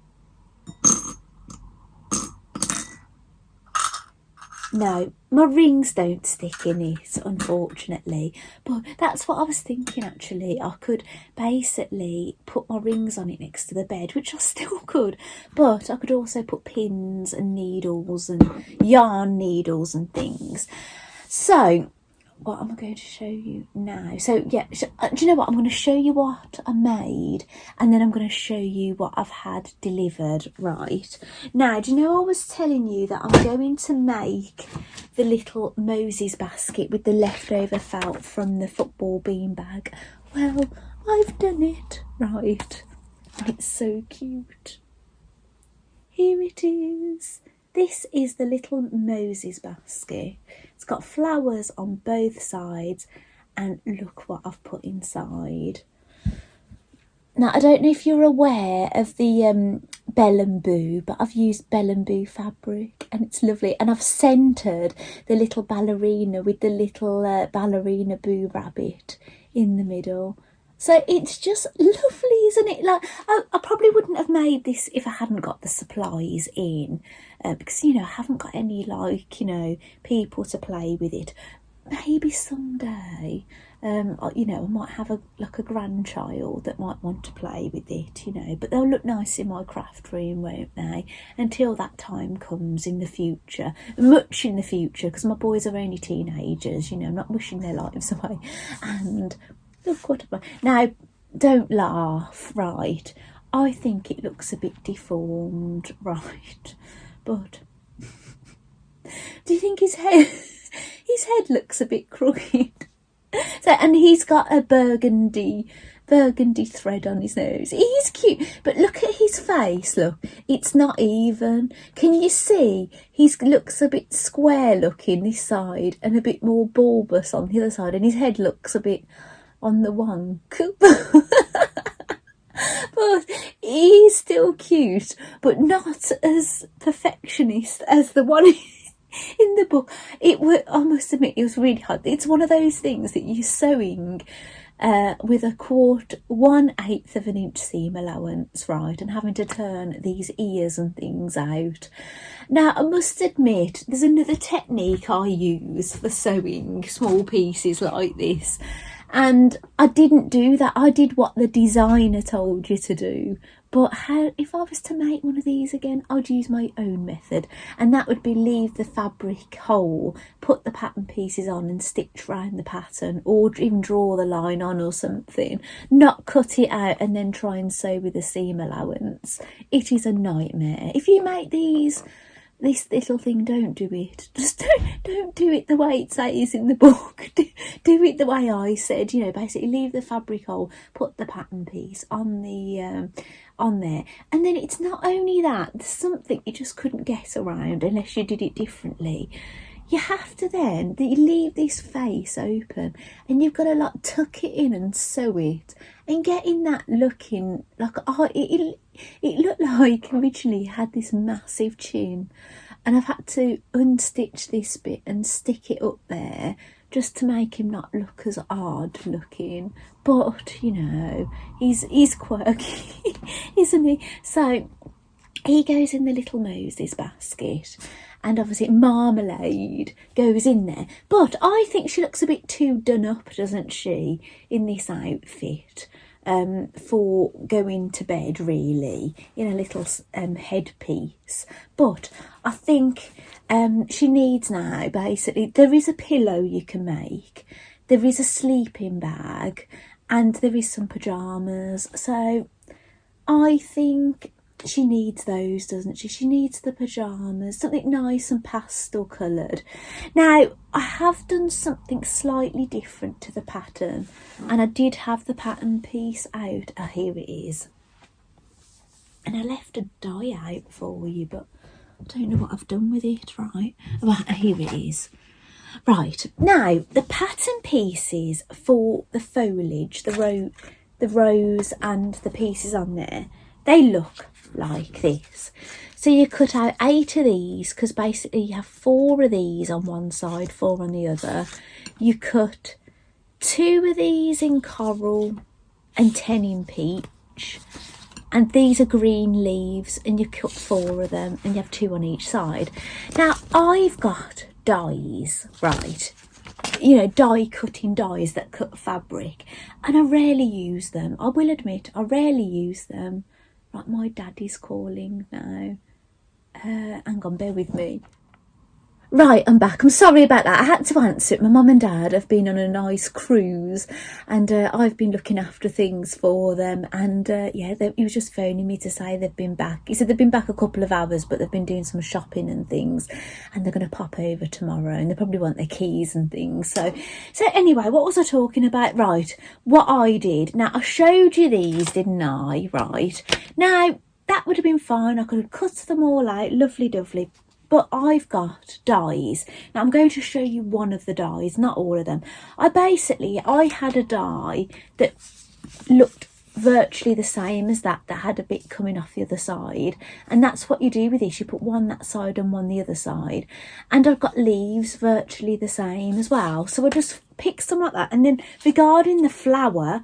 No, my rings don't stick in it, unfortunately. But that's what I was thinking, actually. I could basically put my rings on it next to the bed, which I still could. But I could also put pins and needles and yarn needles and things. So what am I going to show you now? So yeah, do you know what? I'm going to show you what I made, and then I'm going to show you what I've had delivered. Right now, do you know I was telling you that I'm going to make the little Moses basket with the leftover felt from the football beanbag? Well, I've done it. Right, it's so cute. Here it is. This is the little Moses basket. It's got flowers on both sides, and look what I've put inside. Now, I don't know if you're aware of the Bell and Boo, but I've used Bell and Boo fabric, and it's lovely. And I've centred the little ballerina with the little ballerina Boo rabbit in the middle. So it's just lovely, isn't it? Like, I probably wouldn't have made this if I hadn't got the supplies in, because, you know, I haven't got any, like, you know, people to play with it. Maybe someday, you know, I might have a grandchild that might want to play with it, you know. But they'll look nice in my craft room, won't they? Until that time comes in the future, much in the future, because my boys are only teenagers, you know. I'm not wishing their lives away. And look what about now. Don't laugh, right? I think it looks a bit deformed, right? But do you think his head looks a bit crooked? So, and he's got a burgundy thread on his nose. He's cute, but look at his face. Look, it's not even. Can you see? He looks a bit square looking this side, and a bit more bulbous on the other side, and his head looks a bit on the wonk. But is still cute, but not as perfectionist as the one in the book. I must admit, it was really hard. It's one of those things that you're sewing with a 1/8 of an inch seam allowance, right, and having to turn these ears and things out. Now, I must admit, there's another technique I use for sewing small pieces like this, and I didn't do that. I did what the designer told you to do. But if I was to make one of these again, I'd use my own method, and that would be leave the fabric whole, put the pattern pieces on and stitch round the pattern, or even draw the line on or something, not cut it out and then try and sew with a seam allowance. It is a nightmare. If you make this little thing, don't do it. Just don't do it the way it says in the book. Do it the way I said, basically leave the fabric whole, put the pattern piece on the on there, and then it's not only that, there's something you just couldn't get around unless you did it differently. You have to then leave this face open, and you've got to tuck it in and sew it and get in that looking like, it looked like originally it had this massive chin, and I've had to unstitch this bit and stick it up there just to make him not look as odd looking. But he's quirky, isn't he? So he goes in the little Moses basket, and obviously Marmalade goes in there. But I think she looks a bit too done up, doesn't she, in this outfit, for going to bed, really, in a little headpiece. But I think she needs now, basically, there is a pillow you can make, there is a sleeping bag, and there is some pyjamas. So I think she needs those, doesn't she? She needs the pyjamas, something nice and pastel coloured. Now, I have done something slightly different to the pattern, and I did have the pattern piece out. Oh, here it is. And I left a die out for you, but I don't know what I've done with it, right? Well, here it is. Right, now, the pattern pieces for the foliage, the rows and the pieces on there, they look like this. So you cut out 8 of these, because basically you have 4 of these on one side, 4 on the other. You cut 2 of these in coral and 10 in peach, and these are green leaves, and you cut 4 of them, and you have 2 on each side. Now, I've got dies, right, die cutting dies that cut fabric, and I rarely use them. I will admit, I rarely use them. Right, my daddy's calling now. Hang on, bear with me. Right, I'm back. I'm sorry about that. I had to answer it. My mum and dad have been on a nice cruise, and I've been looking after things for them. And he was just phoning me to say they've been back. He said they've been back a couple of hours, but they've been doing some shopping and things, and they're going to pop over tomorrow, and they probably want their keys and things. So anyway, what was I talking about? Right, what I did. Now, I showed you these, didn't I? Right. Now, that would have been fine. I could have cut them all out, lovely dovely. But I've got dies. Now, I'm going to show you one of the dies, not all of them. I had a die that looked virtually the same as that had a bit coming off the other side. And that's what you do with this. You put one that side and one the other side. And I've got leaves virtually the same as well. So I just pick some like that. And then regarding the flower,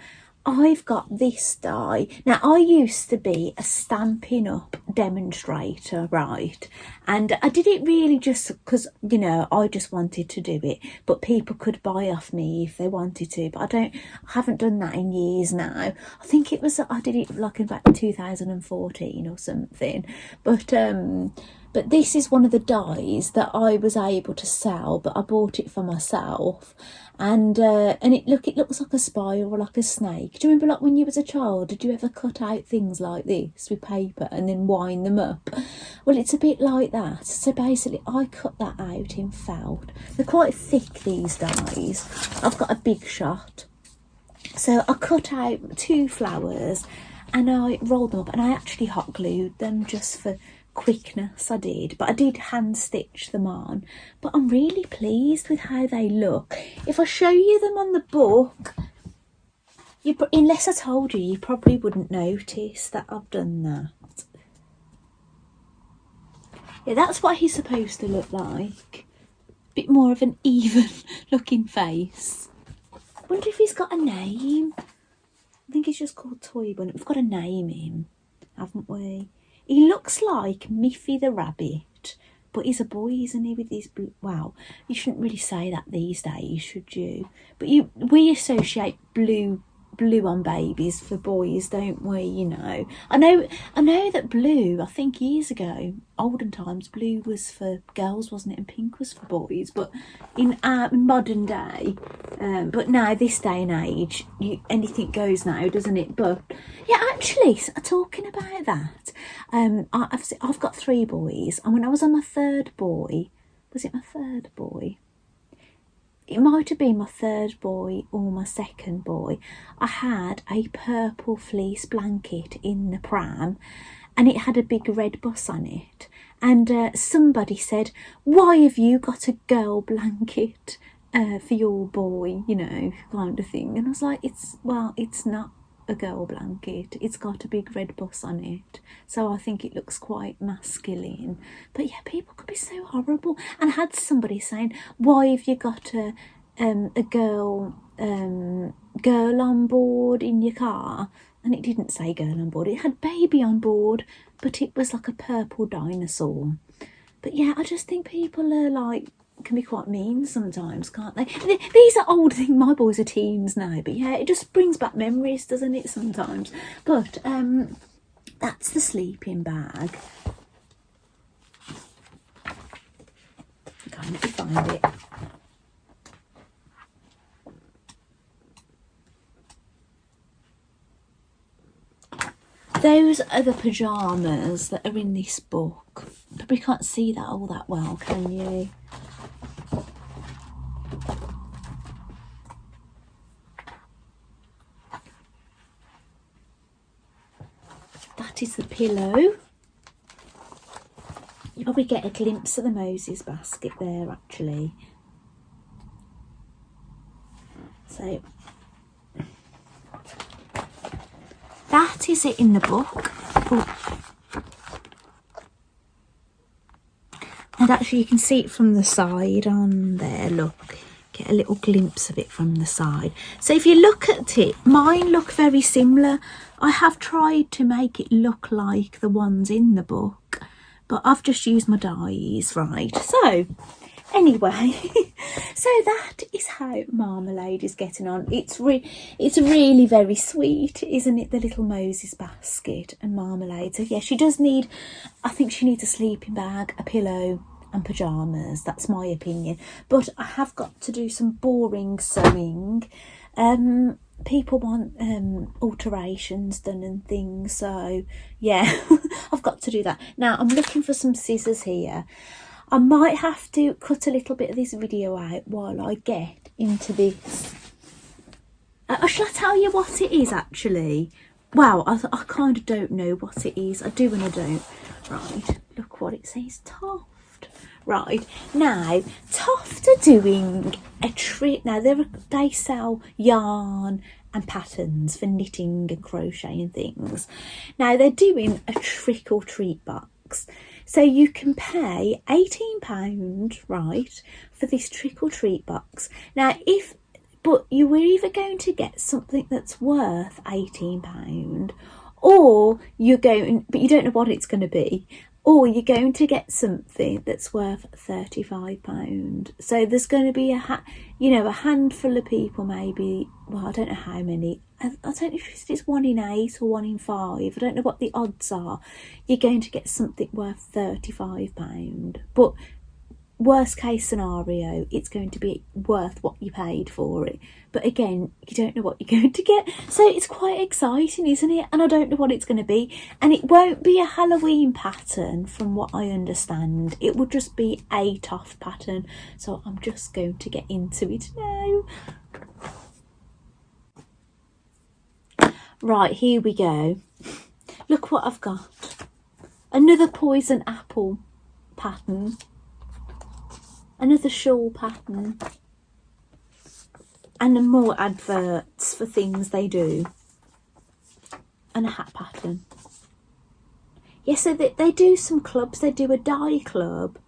I've got this die. Now, I used to be a Stampin' Up demonstrator, right? And I did it really just because, I just wanted to do it. But people could buy off me if they wanted to. But I haven't done that in years now. I think I did it like in about 2014 or something. But this is one of the dies that I was able to sell, but I bought it for myself. And it looks like a spiral or like a snake. Do you remember, like, when you was a child, did you ever cut out things like this with paper and then wind them up? Well, it's a bit like that. So basically, I cut that out in felt. They're quite thick, these dies. I've got a big shot. So I cut out 2 flowers and I rolled them up, and I actually hot glued them just for quickness. I did, but I did hand stitch them on. But I'm really pleased with how they look. If I show you them on the book, Unless I told you, you probably wouldn't notice that I've done that. Yeah, that's what he's supposed to look like. Bit more of an even looking face. Wonder if he's got a name. I think he's just called Toy Bunny. We've got to name him, haven't we? He looks like Miffy the rabbit, but he's a boy, isn't he? With his blue. Wow, you shouldn't really say that these days, should you? But we associate blue on babies for boys, don't we? You know, I know that blue, I think years ago, olden times, blue was for girls, wasn't it, and pink was for boys. But in modern day, but now this day and age, anything goes now, doesn't it? But yeah, actually, talking about that, I've got 3 boys, and when I was on my 3rd boy, was it my 3rd boy? It might have been my 3rd boy or my 2nd boy. I had a purple fleece blanket in the pram, and it had a big red bus on it. And somebody said, "Why have you got a girl blanket for your boy?" You know, kind of thing. And I was like, it's not a girl blanket. It's got a big red bus on it, so I think it looks quite masculine. But yeah, people could be so horrible. And I had somebody saying, "Why have you got a girl on board in your car?" And it didn't say girl on board. It had baby on board, but it was like a purple dinosaur. But yeah, I just think people are like, can be quite mean sometimes, can't they? These are old things. My boys are teens now, but yeah, it just brings back memories, doesn't it, sometimes? But that's the sleeping bag. Okay, let me find it. Those are the pyjamas that are in this book. Probably can't see that all that well, can you? That is the pillow. You probably get a glimpse of the Moses basket there, actually. So that is it in the book. Oh. And actually you can see it from the side on there, look. Get a little glimpse of it from the side. So if you look at it, mine look very similar. I have tried to make it look like the ones in the book, but I've just used my dies, right? So anyway, so that is how Marmalade is getting on. It's really very sweet, isn't it? The little Moses basket and Marmalade. So yeah, she does need, I think she needs a sleeping bag, a pillow and pyjamas. That's my opinion. But I have got to do some boring sewing. People want alterations done and things, so yeah, I've got to do that. Now I'm looking for some scissors here. I might have to cut a little bit of this video out while I get into this. Shall I tell you what it is actually? Wow, I kind of don't know what it is. I do and I don't. Right, look what it says, Toft. Right, now Toft are doing a trick. Now they sell yarn and patterns for knitting and crochet and things. Now they're doing a trick or treat box. So you can pay £18, right, for this trick or treat box. Now but you were either going to get something that's worth £18, or you're going, but you don't know what it's going to be, or you're going to get something that's worth £35. So there's going to be a handful of people, maybe. Well, I don't know how many. I don't know if it's 1 in 8 or 1 in 5. I don't know what the odds are. You're going to get something worth £35, but worst case scenario, it's going to be worth what you paid for it. But again, you don't know what you're going to get, so it's quite exciting, isn't it? And I don't know what it's going to be, and it won't be a Halloween pattern from what I understand. It will just be a Toft pattern, so I'm just going to get into it now. Right, here we go. Look what I've got. Another poison apple pattern. Another shawl pattern. and more adverts for things they do. And a hat pattern. Yeah, so they do some clubs. They do a die club,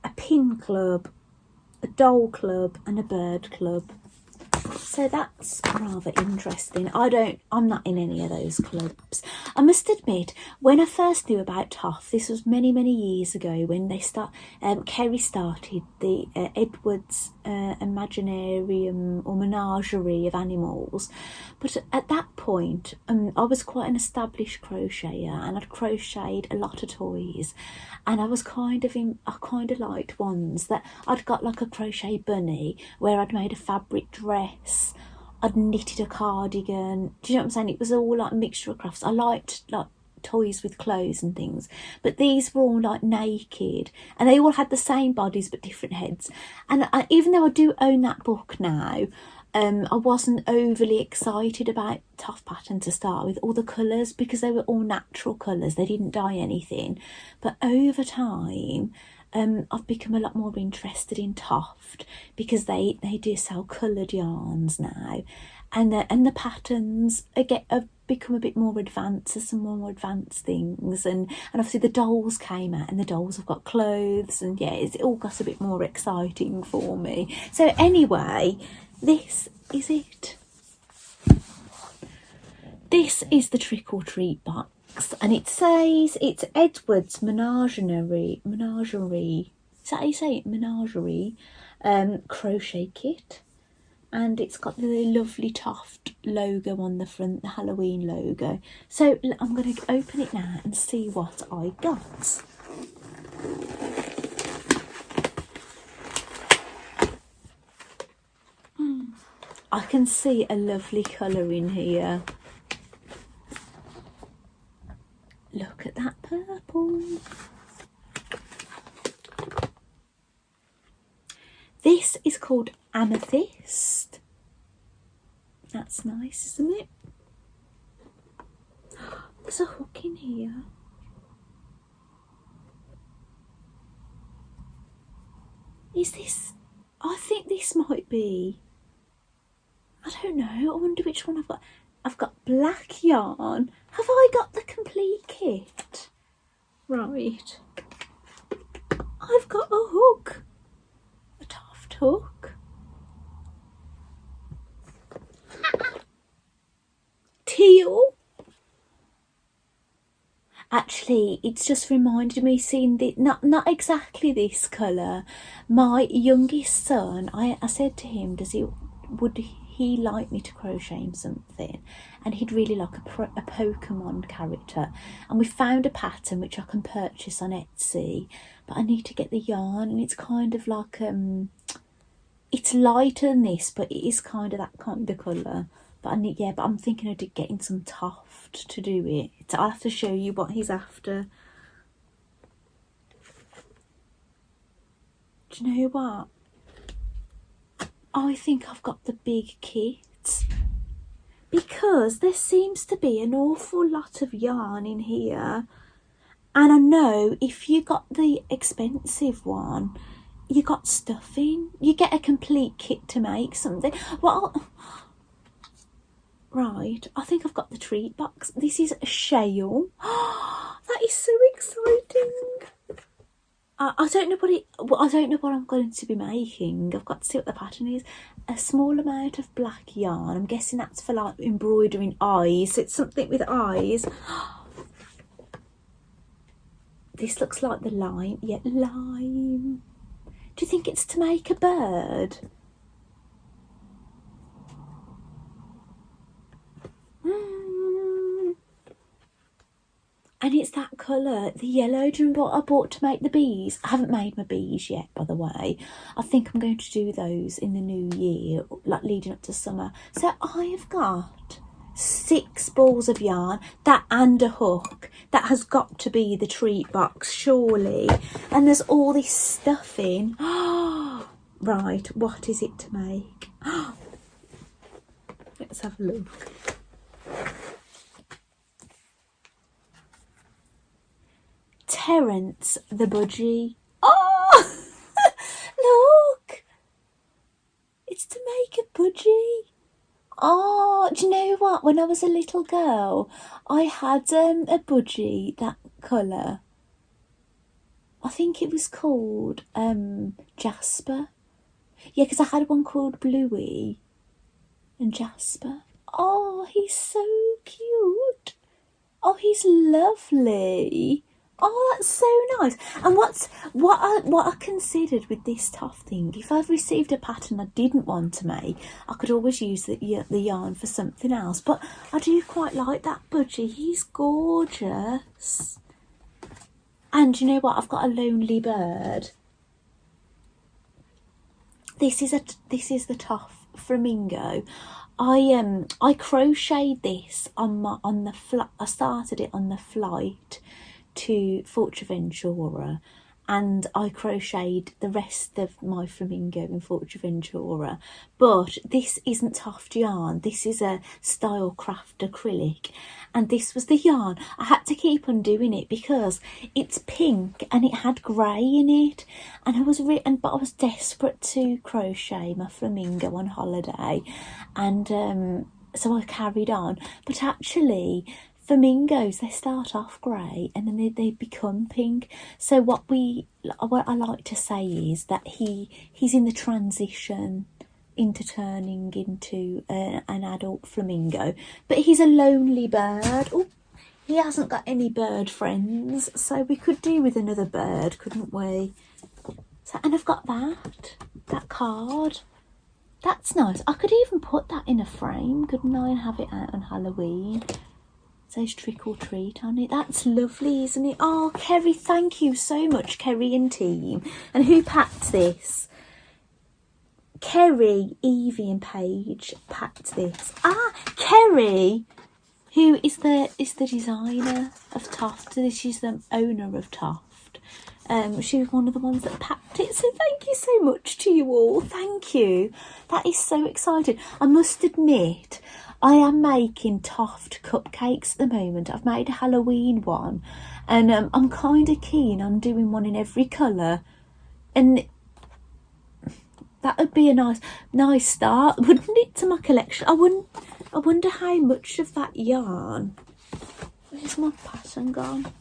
a pin club, a doll club, and a bird club. So that's rather interesting. I'm not in any of those clubs. I must admit, when I first knew about Toff, this was many, many years ago when Kerry started the Edwards Imaginarium or Menagerie of Animals. But at that point, I was quite an established crocheter, and I'd crocheted a lot of toys. And I kind of liked ones that I'd got, like a crochet bunny where I'd made a fabric dress, I'd knitted a cardigan. Do you know what I'm saying? It was all like a mixture of crafts. I liked like toys with clothes and things, but these were all like naked, and they all had the same bodies but different heads. And even though I do own that book now, I wasn't overly excited about Toff Pattern to start with, all the colours, because they were all natural colours. They didn't dye anything. But over time, I've become a lot more interested in Toft, because they do sell coloured yarns now, and the patterns have become a bit more advanced. There's some more advanced things, and obviously the dolls came out, and the dolls have got clothes, and yeah, it all got a bit more exciting for me. So anyway, this is it. This is the trick or treat box, and it says it's Edwards Menagerie. Is that how you say it? Menagerie crochet kit, and it's got the lovely Toft logo on the front, the Halloween logo. So I'm going to open it now and see what I got. I can see a lovely colour in here. Look at that purple. This is called Amethyst. That's nice, isn't it? There's a hook in here. Is this... I think this might be... I don't know. I wonder which one I've got. I've got black yarn. Have I got the complete kit? Right. I've got a hook. A Toft hook. Teal. Actually, it's just reminded me seeing the not exactly this colour. My youngest son, I said to him, would he like me to crochet him something, and he'd really like a Pokemon character, and we found a pattern which I can purchase on Etsy, but I need to get the yarn, and it's kind of like it's lighter than this, but it is kind of that kind of colour. But but I'm thinking of getting some Toft to do it. I'll have to show you what he's after. Do you know what? I think I've got the big kit, because there seems to be an awful lot of yarn in here, and I know if you got the expensive one, you got stuffing. You get a complete kit to make something. Well, right, I think I've got the treat box. This is a shale. That is so exciting. I don't know what I'm going to be making. I've got to see what the pattern is. A small amount of black yarn. I'm guessing that's for like embroidering eyes. So it's something with eyes. This looks like the lime. Yeah, lime. Do you think it's to make a bird? And it's that colour, the yellow. Do you remember what I bought to make the bees? I haven't made my bees yet, by the way. I think I'm going to do those in the new year, like leading up to summer. So I have got 6 balls of yarn, that and a hook. That has got to be the treat box, surely. And there's all this stuff in. Right, what is it to make? Let's have a look. Terence the Budgie. Oh, look! It's to make a budgie. Oh, do you know what? When I was a little girl, I had a budgie that colour. I think it was called Jasper. Yeah, because I had one called Bluey and Jasper. Oh, he's so cute. Oh, he's lovely. Oh, that's so nice. And what I considered with this toff thing, if I've received a pattern I didn't want to make, I could always use the yarn for something else. But I do quite like that budgie. He's gorgeous. And you know what? I've got a lonely bird. This is the toff flamingo. I crocheted this I started it on the flight to Fuerteventura, and I crocheted the rest of my flamingo in Fuerteventura. But this isn't Toft yarn, this is a Style Craft acrylic, and this was the yarn. I had to keep on doing it because it's pink and it had grey in it, and I was but I was desperate to crochet my flamingo on holiday, and so I carried on. But actually flamingos, they start off grey and then they become pink. So what I like to say is that he's in the transition into turning into an adult flamingo, but he's a lonely bird. Oh, he hasn't got any bird friends, so we could do with another bird, couldn't we? So, and I've got that card. That's nice. I could even put that in a frame, couldn't I, and have it out on Halloween. It says trick or treat on it. That's lovely, isn't it? Oh, Kerry, thank you so much, Kerry and team. And who packed this? Kerry, Evie and Paige packed this. Ah, Kerry, who is the designer of Toft. She's the owner of Toft. She was one of the ones that packed it. So thank you so much to you all. Thank you. That is so exciting. I must admit, I am making Toft cupcakes at the moment. I've made a Halloween one, and I'm kind of keen on doing one in every colour, and that would be a nice start, wouldn't it, to my collection? I wonder how much of that yarn. Where's my pattern gone?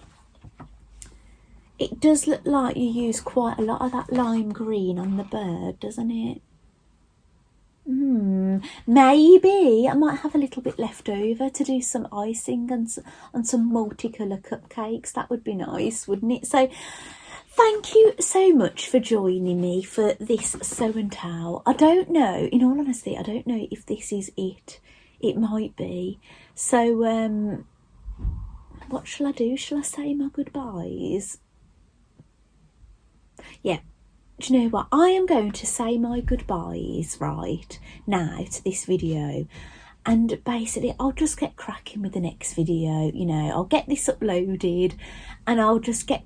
It does look like you use quite a lot of that lime green on the bird, doesn't it? Maybe I might have a little bit left over to do some icing on some multicolour cupcakes. That would be nice, wouldn't it? So thank you so much for joining me for this Sew and Tell. I don't know, in all honesty, I don't know if this is it. It might be. So what shall I do? Shall I say my goodbyes? Yeah. Do you know what? I am going to say my goodbyes right now to this video, and basically I'll just get cracking with the next video. You know, I'll get this uploaded and I'll just get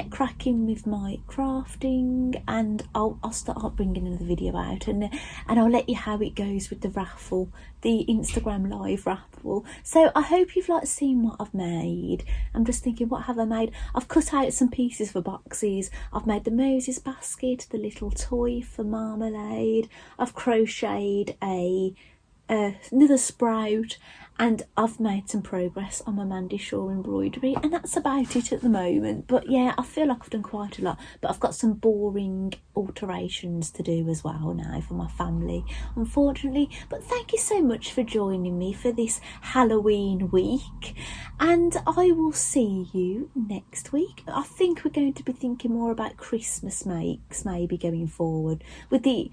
cracking with my crafting, and I'll start bringing another video out, and I'll let you how it goes with the raffle, the Instagram live raffle. So I hope you've seen what I've made. I'm just thinking, what have I made? I've cut out some pieces for boxes. I've made the Moses basket, the little toy for marmalade. I've crocheted another sprout, and I've made some progress on my Mandy Shaw embroidery, and that's about it at the moment. But yeah, I feel like I've done quite a lot, but I've got some boring alterations to do as well now for my family, unfortunately. But thank you so much for joining me for this Halloween week, and I will see you next week. I think we're going to be thinking more about Christmas makes maybe going forward, with the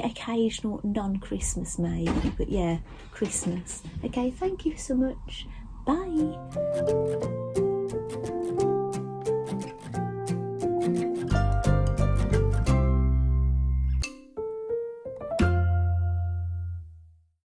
occasional non-Christmas maybe, but yeah, Christmas. Okay, thank you so much. Bye.